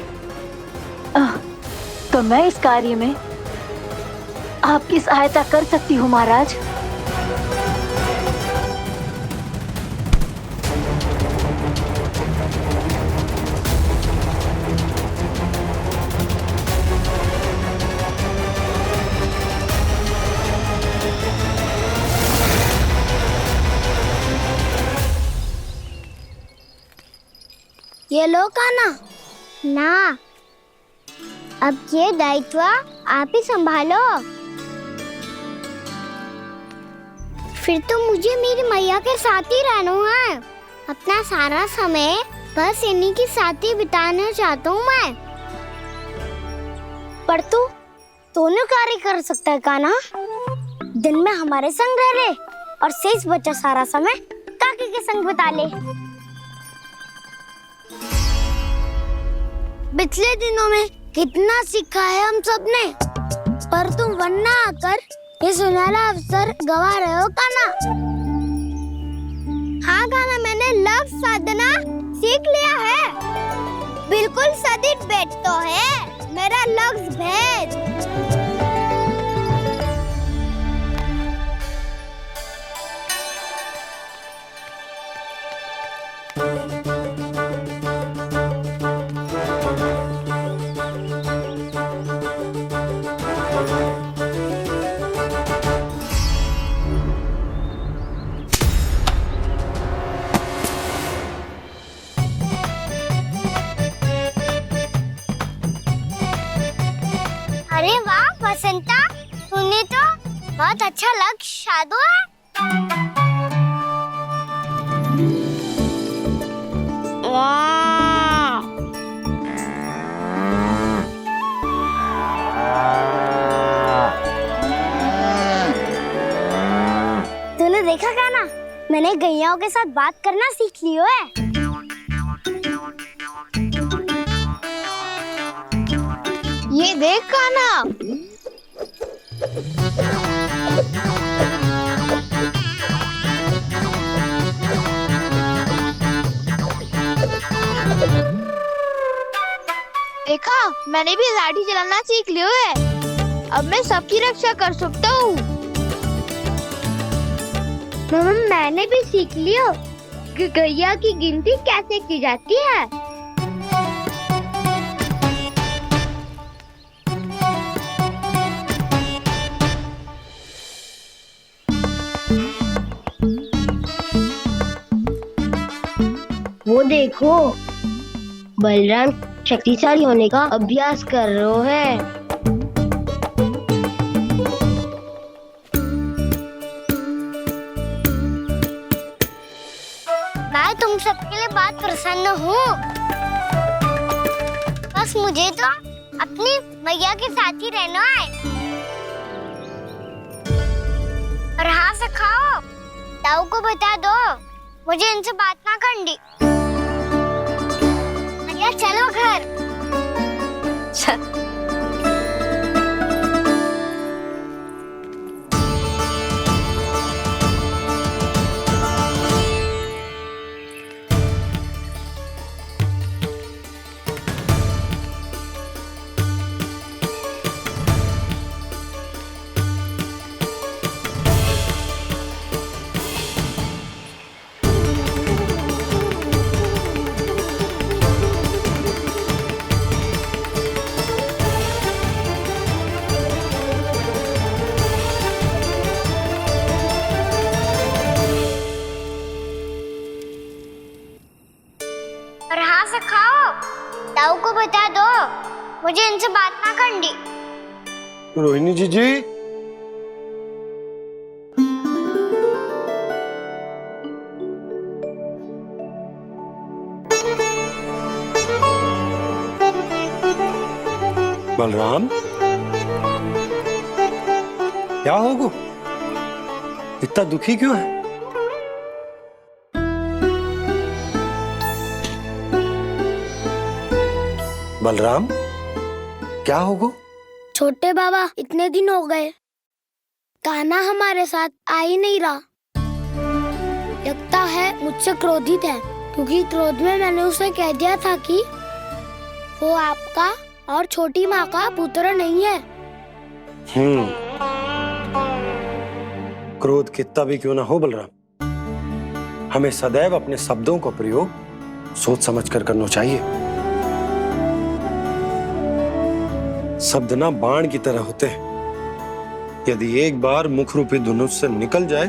तो मैं इस कार्य में आपकी सहायता कर सकती हूँ महाराज। ये लो कान्हा। ना, अब ये दायित्व आप ही संभालो। फिर तो मुझे मेरी मैया के साथ ही रहना है। अपना सारा समय बस इन्हीं के साथ ही बिताना चाहता हूँ मैं। पर तू दोनों कार्य कर सकता है कान्हा। दिन में हमारे संग रह ले और शेष बचा सारा समय काकी के संग बिता ले। पिछले दिनों में कितना सीखा है हम सबने, पर तुम वरना आकर ये सुनहरा अवसर गवा रहे हो कान्हा। हाँ कान्हा, मैंने लक्ष्य साधना सीख लिया है। बिल्कुल सदित भेद तो है मेरा लक्ष्य भेद। अरे वाह बसंता, तूने तो बहुत अच्छा लक्ष्य साधा है। वाह, तूने देखा कान्हा, मैंने गैयाओं के साथ बात करना सीख लियो है। ये देख कान्हा, देखा मैंने भी लाठी चलाना सीख लियो है। अब मैं सबकी रक्षा कर सकता हूँ। मैंने भी सीख लियो कि गैया की गिनती कैसे की जाती है। वो देखो, बलराम शक्तिशाली होने का अभ्यास कर रहे हैं। मैं तुम सबके लिए बात प्रसन्न हूँ, बस मुझे तो अपनी मैया के साथ ही रहना है। और हाँ सखाओ, ताऊ को बता दो मुझे इनसे बात ना करनी। मैया चलो घर। चल। और हाँ सखाओ, ताऊ को बता दो मुझे इनसे बात ना करनी। रोहिणी जी बलराम, क्या होगा? इतना दुखी क्यों है? बलराम, क्या होगा? छोटे बाबा, इतने दिन हो गए कान्हा हमारे साथ आ ही नहीं रहा। लगता है मुझसे क्रोधित है, क्योंकि क्रोध में मैंने उसे कह दिया था कि वो आपका और छोटी माँ का पुत्र नहीं है। क्रोध कितना भी क्यों ना हो बलराम, हमें सदैव अपने शब्दों का प्रयोग सोच समझ कर करना चाहिए। शब्द ना बाण की तरह होते हैं, यदि एक बार मुख रूपी धनुष से निकल जाए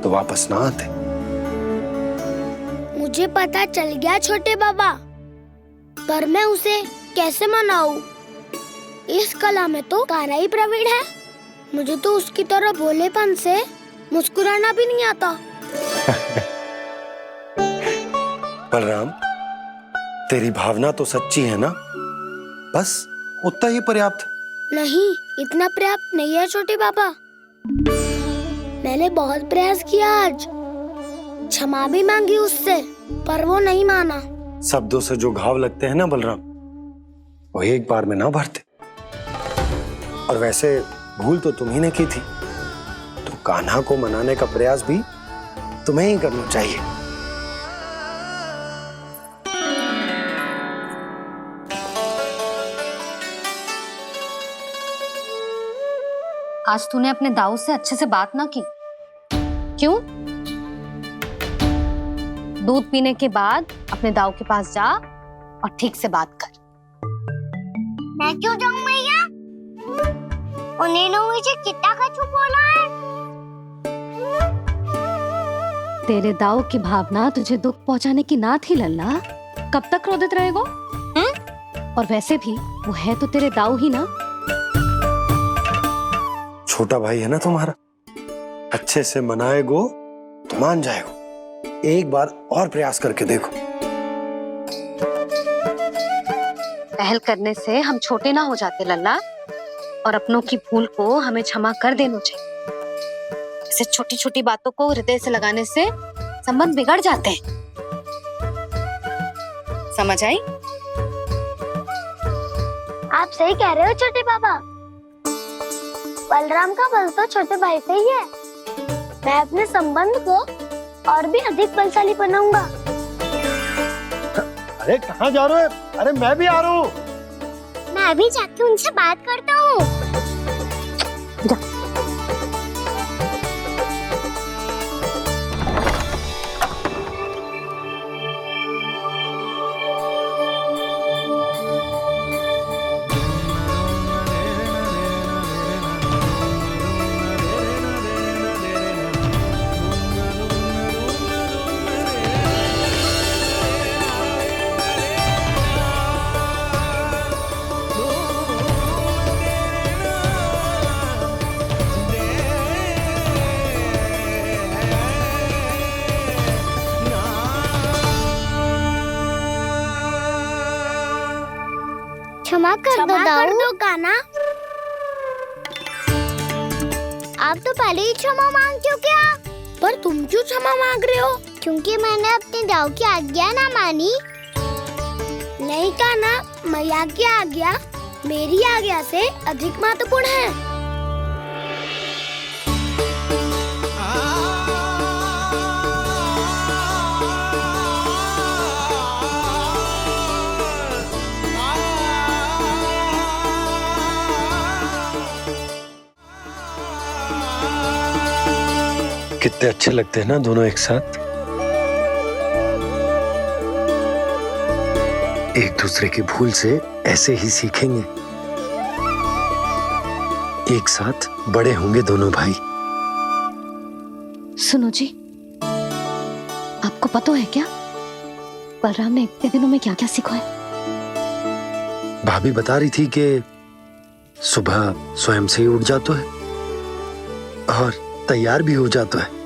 तो वापस ना आते। मुझे पता चल गया छोटे बाबा, पर मैं उसे कैसे मनाऊं? इस कला में तो कान्हा ही प्रवीण है। मुझे तो उसकी तरह भोलेपन से मुस्कुराना भी नहीं आता। बलराम, तेरी भावना तो सच्ची है ना, बस उतना ही पर्याप्त। नहीं, इतना पर्याप्त नहीं है छोटे बाबा। मैंने बहुत प्रयास किया, आज क्षमा भी मांगी उससे, पर वो नहीं माना। शब्दों से जो घाव लगते हैं ना बलराम, वो एक बार में ना भरते। और वैसे भूल तो तुम्ही ने की थी, तो कान्हा को मनाने का प्रयास भी तुम्हें ही करना चाहिए। आज तूने अपने दाऊ से अच्छे से बात ना की, क्यों? दूध पीने के बाद अपने दाऊ के पास जा और ठीक से बात कर। मैं क्यों जाऊं मैया? उन्होंने मुझे कितना कछु बोला है। तेरे दाऊ की भावना तुझे दुख पहुंचाने की ना थी लल्ला, कब तक क्रोधित रहेगो? और वैसे भी वो है तो तेरे दाऊ ही ना। छोटा भाई है ना तुम्हारा, अच्छे से मनाएगो तो मान जाएगो। एक बार और प्रयास करके देखो। पहल करने से हम छोटे ना हो जाते लल्ला, और अपनों की भूल को हमें क्षमा कर देना चाहिए। ऐसे छोटी छोटी बातों को हृदय से लगाने से संबंध बिगड़ जाते हैं। समझ आई? आप सही कह रहे हो छोटे बाबा। बलराम का बल तो छोटे भाई से ही है। मैं अपने संबंध को और भी अधिक बलशाली बनाऊंगा। अरे कहाँ जा रहे हो? अरे मैं भी आ रहा हूँ। मैं अभी जाके उनसे बात करता हूँ। क्षमा कर दो कान्हा। आप तो पहले ही क्षमा मांगते हो क्या? पर तुम क्यों क्षमा मांग रहे हो? क्योंकि मैंने अपने दाऊ की आज्ञा ना मानी। नहीं कान्हा, मैया की आज्ञा मेरी आज्ञा से अधिक महत्वपूर्ण है। कितने अच्छे लगते हैं ना दोनों एक साथ। एक दूसरे की भूल से ऐसे ही सीखेंगे। एक साथ बड़े होंगे दोनों भाई। सुनो जी, आपको पता है क्या बलराम ने इतने दिनों में क्या क्या सीखा है? भाभी बता रही थी कि सुबह स्वयं से ही उठ जाता है और तैयार भी हो जाता है।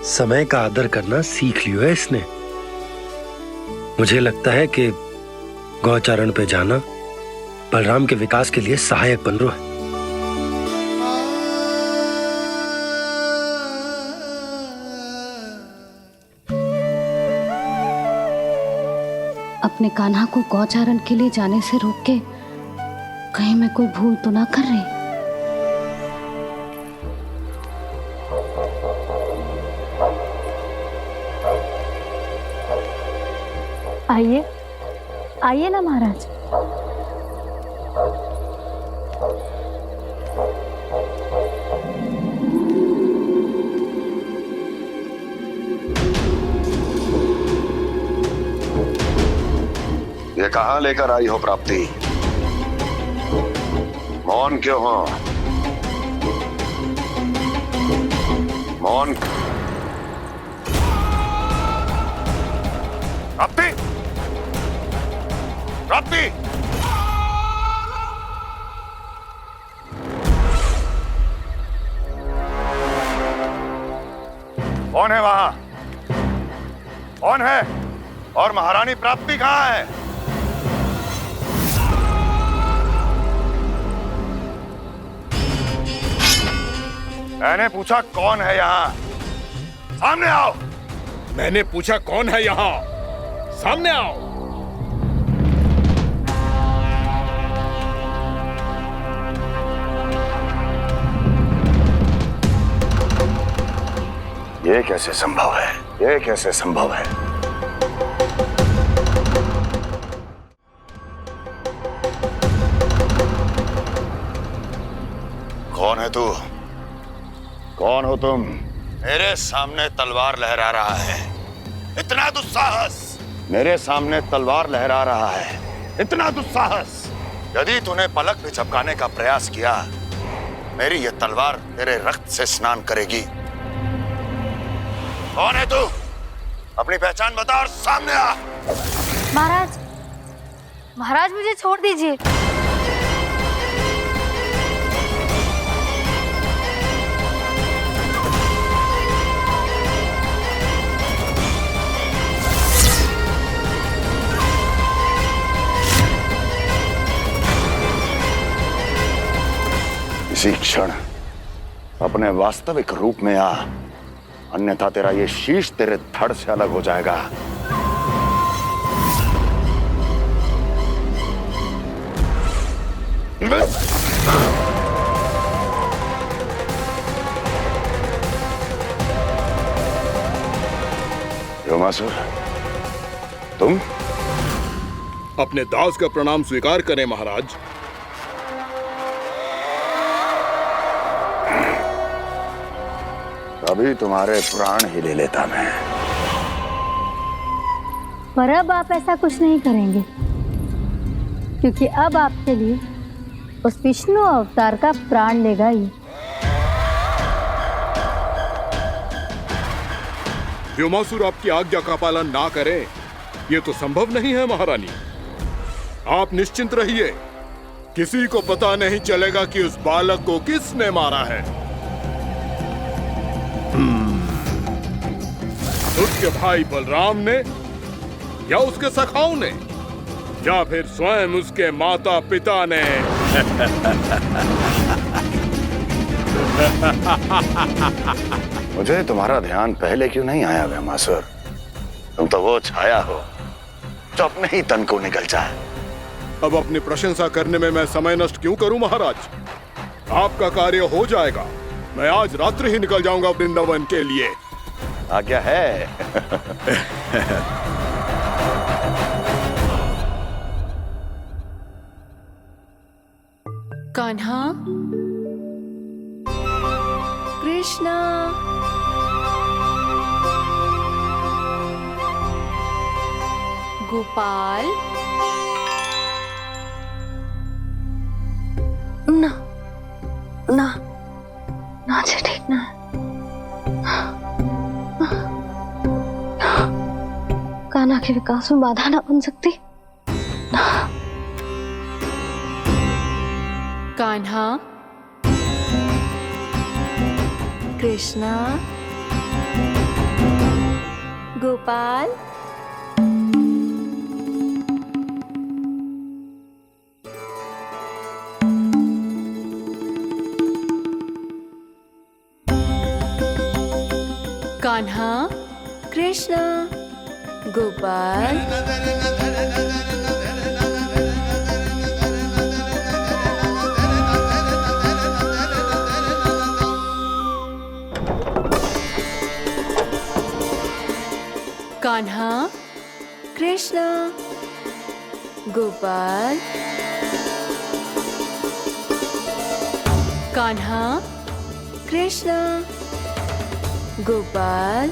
समय का आदर करना सीख लियो है इसने। मुझे लगता है कि गौचारण पे जाना बलराम के विकास के लिए सहायक बन रहा है। अपने कान्हा को गौचारण के लिए जाने से रोक के कहीं मैं कोई भूल तो ना कर रही? आइए आइए ना महाराज। ये कहाँ लेकर आई हो प्राप्ति? मौन क्यों हो? मौन। प्राप्ति, प्राप्ति, कौन है वहां? कौन है? और महारानी प्राप्ति कहाँ है? मैंने पूछा कौन है यहाँ? सामने आओ। मैंने पूछा कौन है यहाँ? सामने आओ। ये कैसे संभव है? ये कैसे संभव है? कौन है तू? कौन हो तुम? मेरे सामने तलवार लहरा रहा है। इतना दुस्साहस! मेरे सामने तलवार लहरा रहा है। इतना दुस्साहस! यदि तूने पलक भी झपकाने का प्रयास किया, मेरी ये तलवार तेरे रक्त से स्नान करेगी। कौन है तू? अपनी पहचान बता और सामने आ। महाराज, महाराज मुझे छोड़ दीजिए। इसी क्षण अपने वास्तविक रूप में आ, अन्यथा तेरा ये शीश तेरे धड़ से अलग हो जाएगा। योमासुर, तुम? अपने दास का प्रणाम स्वीकार करें महाराज। अभी तुम्हारे प्राण ही ले लेता मैं। पर अब आप ऐसा कुछ नहीं करेंगे, क्योंकि अब आपके लिए उस विष्णु अवतार का प्राण लेगा ही। व्योमासुर आपकी आज्ञा का पालन ना करें, ये तो संभव नहीं है महारानी। आप निश्चिंत रहिए, किसी को पता नहीं चलेगा कि उस बालक को किसने मारा है। उसके भाई बलराम ने या उसके सखाओं ने? या फिर स्वयं उसके माता पिता ने? मुझे तुम्हारा ध्यान पहले क्यों नहीं आया व्योमासुर? तुम तो वो छाया हो जो अपने ही तन को निगल जाए। अब अपनी प्रशंसा करने में मैं समय नष्ट क्यों करूं महाराज? आपका कार्य हो जाएगा। मैं आज रात्रि ही निकल जाऊंगा वृंदावन के लिए। आज्ञा है। कान्हा, कृष्णा, गोपाल। ना ना ना जी, ठीक ना। कान्हा के विकास में बाधा ना बन सकती। कान्हा, कृष्णा, गोपाल। कान्हा, कृष्णा, गोपाल। कान्हा, कृष्णा, गोपाल। कान्हा, कृष्णा, गोपाल।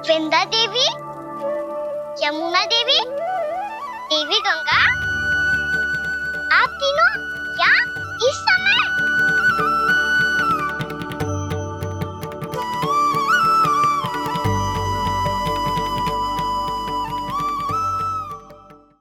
वृंदा देवी, यमुना देवी, देवी गंगा, आप तीनों